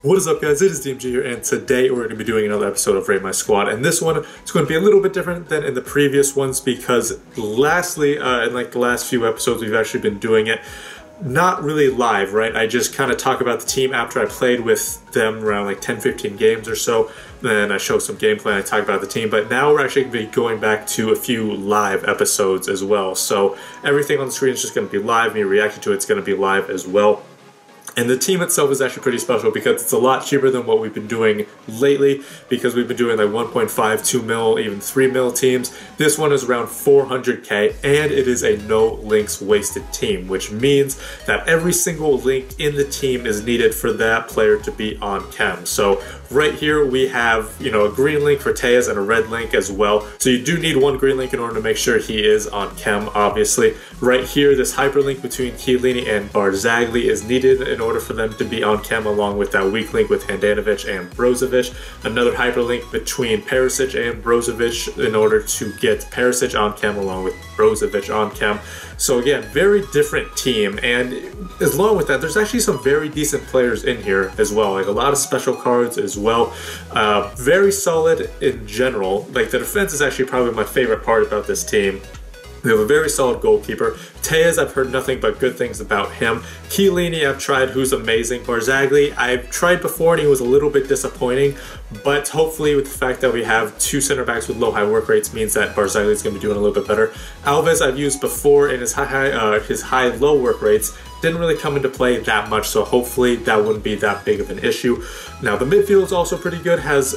What is up, guys? It is DMG here, and today we're going to be doing another episode of Rate My Squad. And this one is going to be a little bit different than in the previous ones because lastly, in like the last few episodes, we've actually been doing it not really live, right? I just kind of talk about the team after I played with them around like 10-15 games or so. Then I show some gameplay and I talk about the team. But now we're actually going to be going back to a few live episodes as well. So everything on the screen is just going to be live. Me reacting to it's going to be live as well. And the team itself is actually pretty special because it's a lot cheaper than what we've been doing lately, because we've been doing like 1.5, 2 mil, even 3 mil teams. This one is around 400k, and it is a no links wasted team, which means that every single link in the team is needed for that player to be on chem. So right here we have, you know, a green link for Tejas and a red link as well. So you do need one green link in order to make sure he is on chem, obviously. Right here, this hyperlink between Chiellini and Barzagli is needed in order for them to be on chem, along with that weak link with Handanovic and Brozovic. Another hyperlink between Perisic and Brozovic in order to get Perisic on chem along with Brozovic on chem. So again, very different team, and along with that, there's actually some very decent players in here as well, like a lot of special cards as well. Very solid in general. Like the defense is actually probably my favorite part about this team. We have a very solid goalkeeper. Tejas, I've heard nothing but good things about him. Chiellini, I've tried, who's amazing. Barzagli, I've tried before and he was a little bit disappointing, but hopefully with the fact that we have two center backs with low high work rates means that Barzagli is going to be doing a little bit better. Alves I've used before in his high low work rates. Didn't really come into play that much, so hopefully that wouldn't be that big of an issue. Now the midfield is also pretty good, has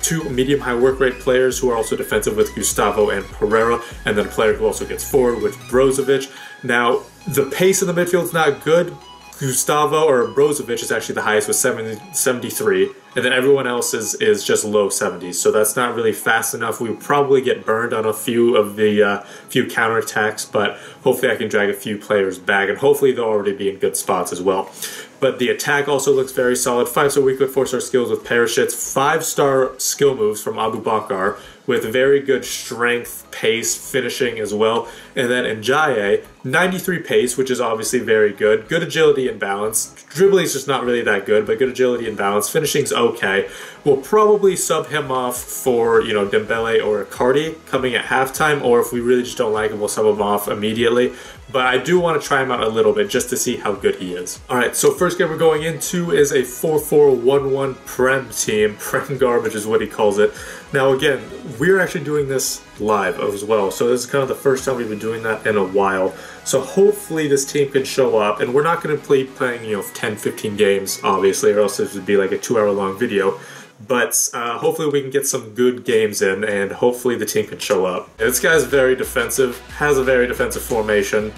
two medium high work rate players who are also defensive with Gustavo and Pereira, and then a player who also gets forward with Brozovic. Now the pace of the midfield is not good. Gustavo or Brozovic is actually the highest with 73, and then everyone else is just low 70s, so that's not really fast enough. We would probably get burned on a few of the few counterattacks, but hopefully I can drag a few players back, and hopefully they'll already be in good spots as well. But the attack also looks very solid. 5-star weakfoot, 4-star skills with Perisic, 5-star skill moves from Abubakar with very good strength, pace, finishing as well. And then Njaye, 93 pace, which is obviously very good. Good agility and balance. Dribbling is just not really that good, but good agility and balance. Finishing's okay. We'll probably sub him off for, you know, Dembele or Icardi coming at halftime, or if we really just don't like him, we'll sub him off immediately. But I do want to try him out a little bit just to see how good he is. Alright, so first game we're going into is a 4-4-1-1 Prem team. Prem garbage is what he calls it. Now again, we're actually doing this live as well, so this is kind of the first time we've been doing that in a while. So hopefully this team can show up, and we're not going to be playing, you know, 10-15 games, obviously, or else this would be like a 2-hour long video. But hopefully we can get some good games in, and hopefully the team can show up. This guy's very defensive, has a very defensive formation.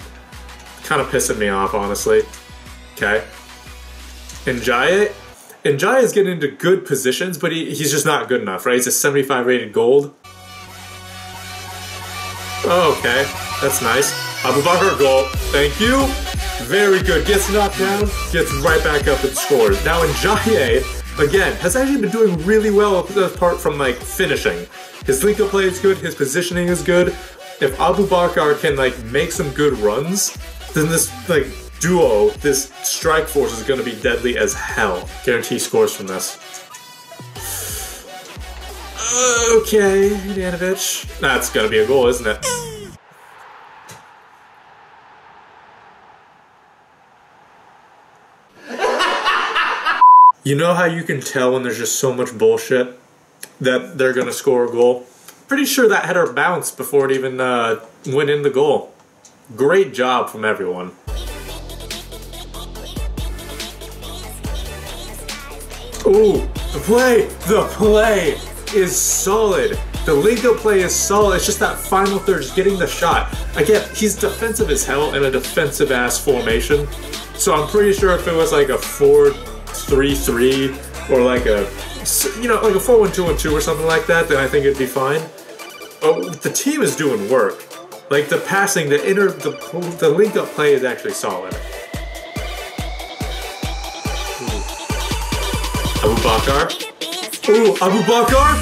Kind of pissing me off, honestly. Okay. Njaye is getting into good positions, but he's just not good enough, right? He's a 75 rated gold. Oh, okay. That's nice. Abubakar goal. Thank you. Very good. Gets knocked down, gets right back up and scores. Now Njaye, again, has actually been doing really well apart from like finishing. His link-up play is good, his positioning is good. If Abubakar can like make some good runs, then this like duo, this strike force is going to be deadly as hell. Guarantee scores from this. Okay, Handanovic. That's going to be a goal, isn't it? You know how you can tell when there's just so much bullshit that they're going to score a goal? Pretty sure that header bounced before it even went in the goal. Great job from everyone. Ooh, the play is solid. The link-up play is solid. It's just that final third, just getting the shot. Again, he's defensive as hell in a defensive-ass formation. So I'm pretty sure if it was like a 4-3-3 or like a, you know, like a 4-1-2-1-2 or something like that, then I think it'd be fine. But the team is doing work. Like the passing, the link-up play is actually solid. Abubakar. Ooh, Abubakar!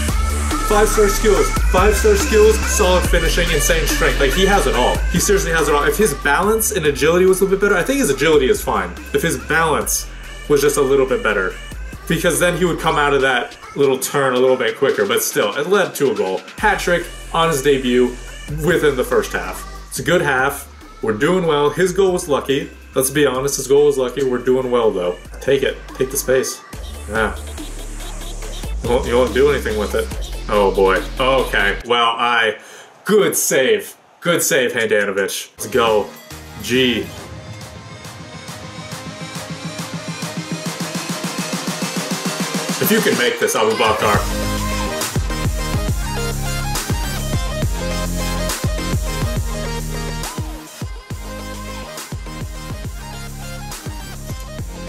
5-star skills. 5-star skills, solid finishing, insane strength. Like, he has it all. He seriously has it all. If his balance and agility was a little bit better, I think his agility is fine. If his balance was just a little bit better, because then he would come out of that little turn a little bit quicker, but still, it led to a goal. Hat trick on his debut within the first half. It's a good half. We're doing well. His goal was lucky. Let's be honest, his goal was lucky. We're doing well, though. Take it. Take the space. Yeah. You won't do anything with it. Oh, boy. Okay. Well, good save. Good save, Handanovic. Let's go. G. If you can make this, Abubakar.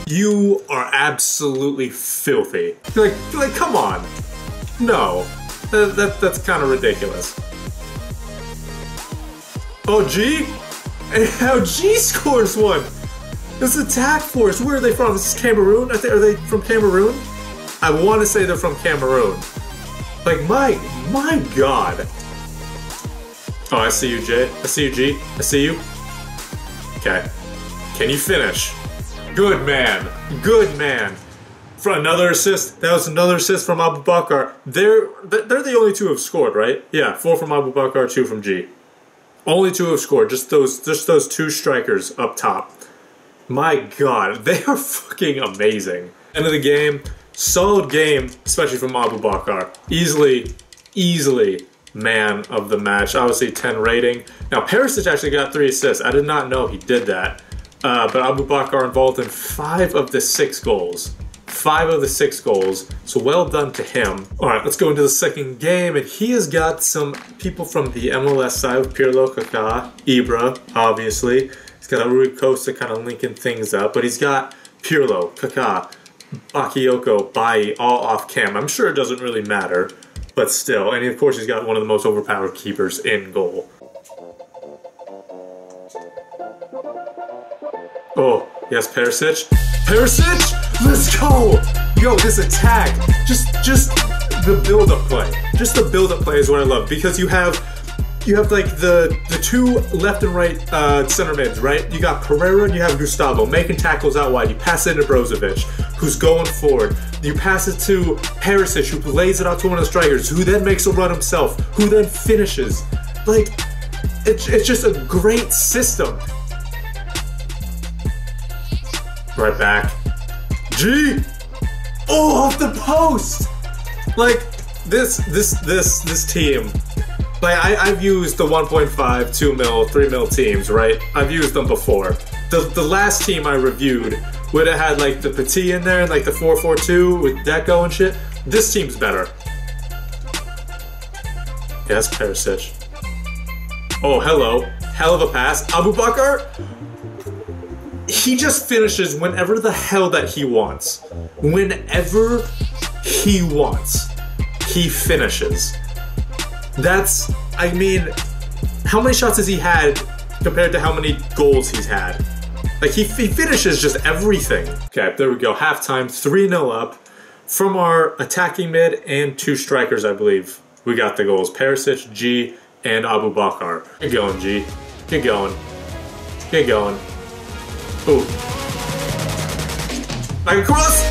You are absolutely filthy. Like, come on. No. That's kind of ridiculous. Oh, G? And how G scores one! This attack force, where are they from? This is Cameroon? Are they from Cameroon? I want to say they're from Cameroon. Like, my God. Oh, I see you, J. I see you, G. I see you. Okay. Can you finish? Good man. Good man. For another assist. That was another assist from Abubakar. They're the only two who have scored, right? Yeah, 4 from Abubakar, 2 from G. Only 2 have scored. Just those 2 strikers up top. My God, they are fucking amazing. End of the game. Solid game, especially from Abubakar. Easily man of the match. Obviously 10 rating. Now Perisic actually got 3 assists. I did not know he did that. But Abubakar involved in 5 of the 6 goals. 5 of the 6 goals. So well done to him. Alright, let's go into the second game. And he has got some people from the MLS side with Pirlo, Kaká, Ibra, obviously. He's got a Rui Costa kind of linking things up. But he's got Pirlo, Kaká, Bakayoko, Bai, all off cam. I'm sure it doesn't really matter, but still. And of course he's got one of the most overpowered keepers in goal. Oh, yes, Perisic. Perisic! Let's go! Yo, this attack. Just the build-up play. Just the build-up play is what I love, because you have like the 2 left and right center mids, right? You got Pereira and you have Gustavo making tackles out wide. You pass it to Brozovic, who's going forward. You pass it to Perisic, who lays it out to one of the strikers, who then makes a run himself, who then finishes. Like, it's just a great system. Right back. G! Oh, off the post! Like, this team. Like, I've used the 1.5, 2 mil, 3 mil teams, right? I've used them before. The last team I reviewed would have had, like, the Petit in there and, like, the 4-4-2 with Deco and shit. This team's better. Yes, Perisic. Oh, hello. Hell of a pass. Abubakar? He just finishes whenever the hell that he wants. Whenever he wants, he finishes. That's, I mean, how many shots has he had compared to how many goals he's had? Like, he finishes just everything. Okay, there we go. Halftime, 3-0 up. From our attacking mid and 2 strikers, I believe, we got the goals. Perisic, G, and Abubakar. Get going, G. Get going. Get going. Ooh. Like, cross!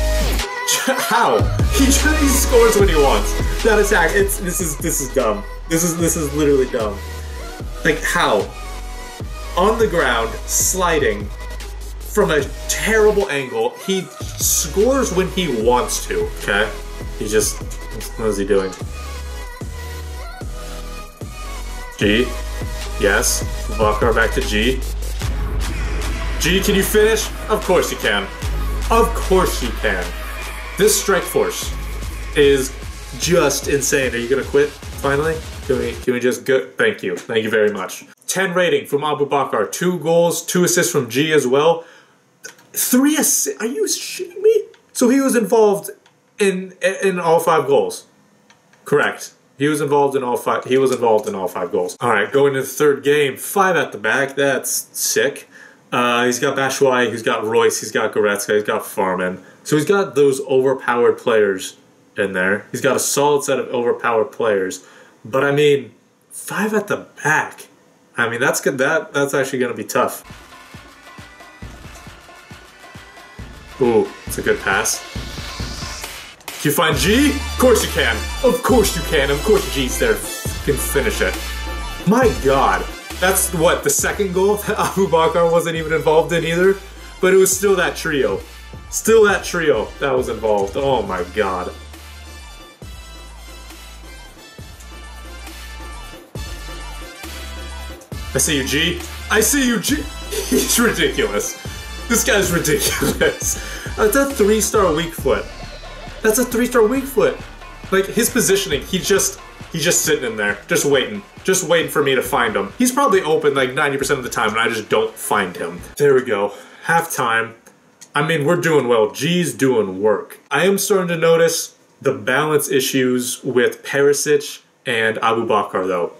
How? He scores when he wants. That attack, this is dumb. This is literally dumb. Like, how? On the ground, sliding from a terrible angle, he scores when he wants to. Okay? He just, what is he doing? G. Yes. Bakar back to G. G, can you finish? Of course you can. Of course you can. This strike force is just insane. Are you gonna quit finally? Can we just go? Thank you. Thank you very much. 10 rating from Abubakar. 2 goals, 2 assists from G as well. 3 assists. Are you shitting me? So he was involved in all 5 goals. Correct. He was involved in all 5. He was involved in all 5 goals. All right, going to the third game. 5 at the back. That's sick. He's got Batshuayi, he's got Royce, he's got Goretzka, he's got Farman. So he's got those overpowered players in there. He's got a solid set of overpowered players. But I mean, 5 at the back. I mean, that's good. That's actually going to be tough. Ooh, it's a good pass. Can you find G? Of course you can. Of course you can. Of course G's there to finish it. My God. That's what, the second goal that Abu Bakar wasn't even involved in either? But it was still that trio. Still that trio that was involved. Oh my God. I see you, G. I see you, G. He's ridiculous. This guy's ridiculous. That's a 3-star weak foot. That's a 3-star weak foot. Like, his positioning, he's just sitting in there, just waiting for me to find him. He's probably open like 90% of the time, and I just don't find him. There we go. Halftime. I mean, we're doing well. G's doing work. I am starting to notice the balance issues with Perisic and Abu Bakar, though.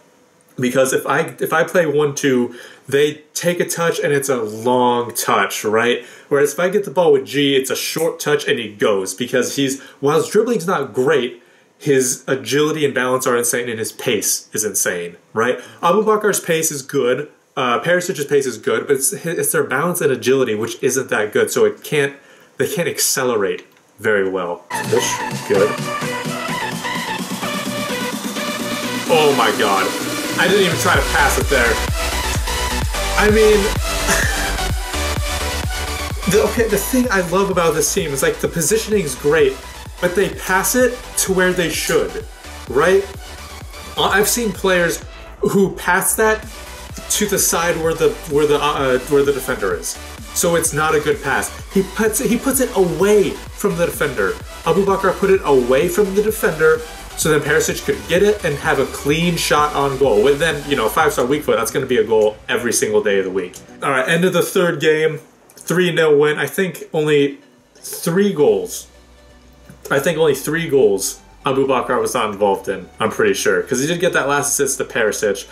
Because if I play 1-2, they take a touch and it's a long touch, right? Whereas if I get the ball with G, it's a short touch and he goes. Because while his dribbling's not great, his agility and balance are insane and his pace is insane, right? Abu Bakar's pace is good. Perisic's pace is good, but it's their balance and agility which isn't that good. So they can't accelerate very well. Good. Oh my God. I didn't even try to pass it there. I mean, the thing I love about this team is like the positioning is great, but they pass it to where they should, right? I've seen players who pass that to the side where the defender is, so it's not a good pass. He puts it away from the defender. Abu Bakar put it away from the defender, so then Perisic could get it and have a clean shot on goal. With then, you know, 5-star weak foot, that's going to be a goal every single day of the week. All right, end of the third game, 3-0 win. I think only 3 goals. Abu Bakar was not involved in, I'm pretty sure. Because he did get that last assist to Perisic.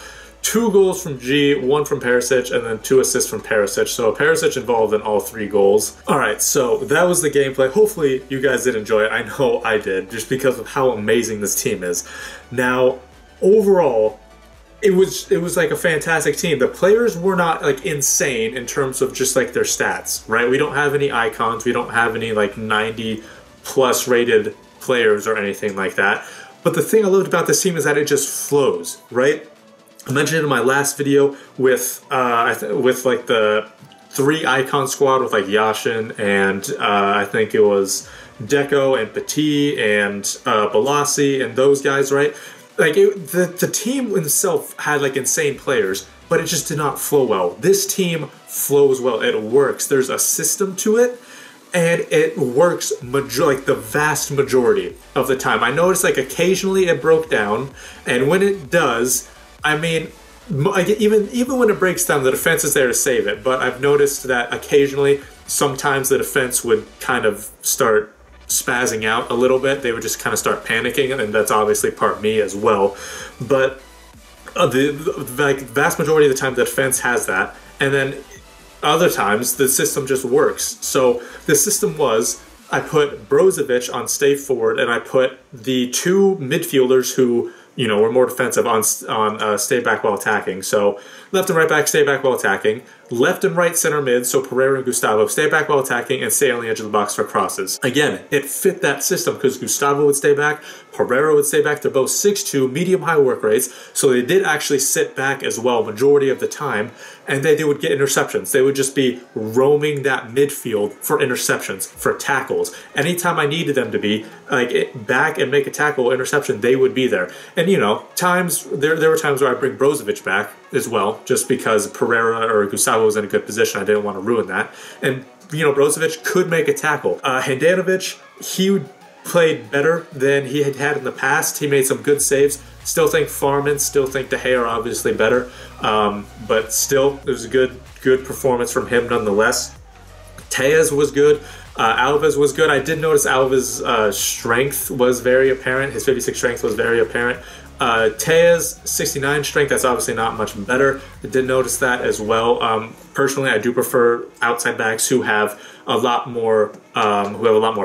2 goals from G, 1 from Perisic, and then 2 assists from Perisic. So Perisic involved in all 3 goals. Alright, so that was the gameplay. Hopefully you guys did enjoy it. I know I did, just because of how amazing this team is. Now, overall, it was like a fantastic team. The players were not like insane in terms of just like their stats, right? We don't have any icons. We don't have any like 90+ rated players or anything like that. But the thing I loved about this team is that it just flows, right? I mentioned it in my last video with like the 3 icon squad with like Yashin and I think it was Deco and Petit and Balassi and those guys, right? Like the team itself had like insane players, but it just did not flow well. This team flows well. It works. There's a system to it, and it works like the vast majority of the time. I noticed like occasionally it broke down, and when it does, I mean, even when it breaks down, the defense is there to save it. But I've noticed that occasionally, sometimes the defense would kind of start spazzing out a little bit. They would just kind of start panicking, and that's obviously part me as well. But the vast majority of the time, the defense has that, and then other times the system just works. So the system was, I put Brozovic on stay forward, and I put the 2 midfielders who, you know, were more defensive on stay back while attacking. So left and right back, stay back while attacking. Left and right center mid, so Pereira and Gustavo, stay back while attacking and stay on the edge of the box for crosses. Again, it fit that system because Gustavo would stay back, Pereira would stay back. They're both 6'2", medium-high work rates, so they did actually sit back as well majority of the time, and they would get interceptions. They would just be roaming that midfield for interceptions, for tackles. Anytime I needed them to be like back and make a tackle or interception, they would be there. And you know, there were times where I bring Brozovic back as well, just because Pereira or Gustavo was in a good position. I didn't want to ruin that. And you know, Brozovic could make a tackle. Handanovic, he played better than he had in the past. He made some good saves. Still think Farman, still think De Gea are obviously better, but still, it was a good performance from him nonetheless. Tejas was good. Alves was good. I did notice Alves' strength was very apparent. His 56 strength was very apparent. Tejas, 69 strength, that's obviously not much better. I did notice that as well. Personally, I do prefer outside backs who have a lot more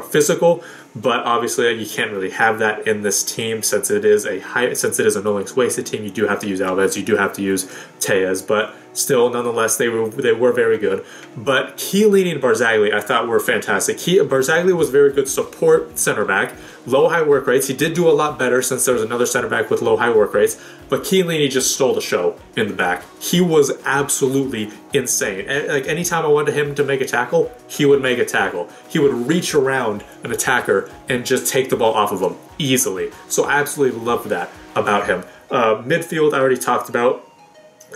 physical, but obviously you can't really have that in this team since it is a no links wasted team. You do have to use Alves, you do have to use Tejas, but still, nonetheless, they were very good. But Chiellini and Barzagli, I thought, were fantastic. Barzagli was very good support center back, low high work rates. He did do a lot better since there was another center back with low high work rates. But Chiellini just stole the show in the back. He was absolutely insane. Like anytime I wanted him to make a tackle, he would make a tackle. He would reach around an attacker and just take the ball off of him easily. So I absolutely loved that about him. Midfield I already talked about,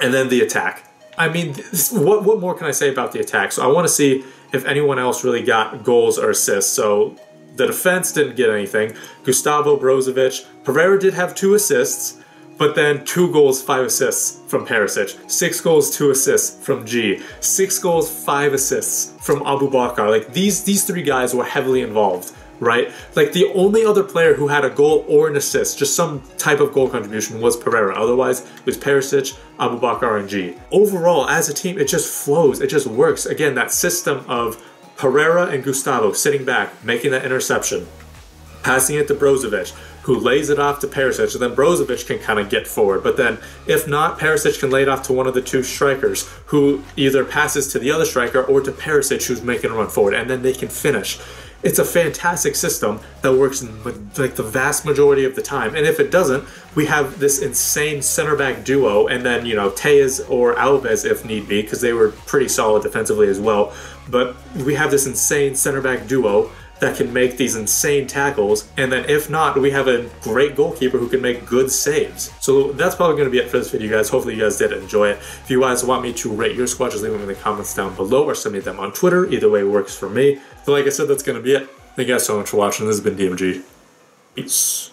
and then the attack. I mean, what more can I say about the attack? So I want to see if anyone else really got goals or assists. So the defense didn't get anything. Gustavo, Brozovic, Pereira did have 2 assists, but then 2 goals, 5 assists from Perisic. 6 goals, 2 assists from G. 6 goals, 5 assists from Abubakar. Like these 3 guys were heavily involved, right? Like the only other player who had a goal or an assist, just some type of goal contribution, was Pereira. Otherwise, it was Perisic, Abubakar, and G. Overall, as a team, it just flows. It just works. Again, that system of Pereira and Gustavo sitting back, making that interception, passing it to Brozovic, who lays it off to Perisic, and then Brozovic can kind of get forward. But then, if not, Perisic can lay it off to one of the 2 strikers, who either passes to the other striker or to Perisic, who's making a run forward, and then they can finish. It's a fantastic system that works like the vast majority of the time. And if it doesn't, we have this insane center back duo, and then, you know, Tejas or Alves if need be, because they were pretty solid defensively as well. But we have this insane center back duo that can make these insane tackles, and then if not, we have a great goalkeeper who can make good saves. So that's probably going to be it for this video, guys. Hopefully you guys did enjoy it. If you guys want me to rate your squad, just leave them in the comments down below or send me them on Twitter. Either way works for me. But like I said, that's going to be it. Thank you guys so much for watching. This has been DMG. Peace.